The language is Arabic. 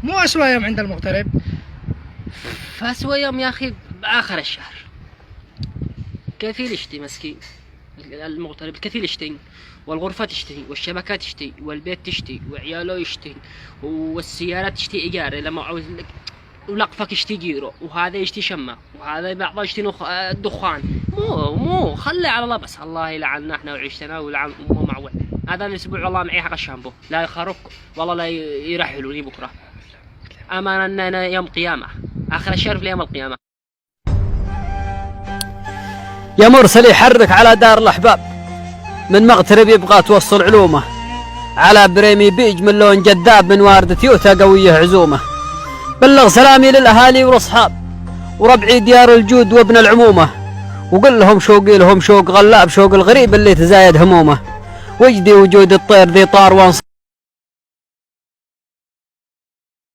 مو أسوأ يوم عند المغترب؟ فأسوأ يوم يا أخي بآخر الشهر، كفيل يشتي مسكين المغترب، الكفيل يشتي، والغرفة تشتهي، والشبكة تشتهي، والبيت تشتهي، وعياله يشتهي، والسيارات تشتهي إيجار لما عاوز لك، ولقفك يشتي جيرو، وهذا يشتي شمة، وهذا بعضه يشتي دخان. مو خلي على الله بس. الله يلعننا احنا وعيشتنا ويلعن امه معول. هذا الاسبوع والله معي حق الشامبو، لا يخرق والله لا يرحلوني بكره. امانه أنا يوم قيامه، اخر الشرف ليوم القيامه. يا مرسل يحرك على دار الأحباب، من مغترب يبغى توصل علومه، على بريمي بيج من لون جذاب، من واردة يوتا قوية عزومه. بلغ سلامي للأهالي والأصحاب وربعي ديار الجود وابن العمومة، وقل لهم شوقي لهم شوق غلاب، شوق الغريب اللي تزايد همومه، وجدي وجود الطير ذي طار وانصار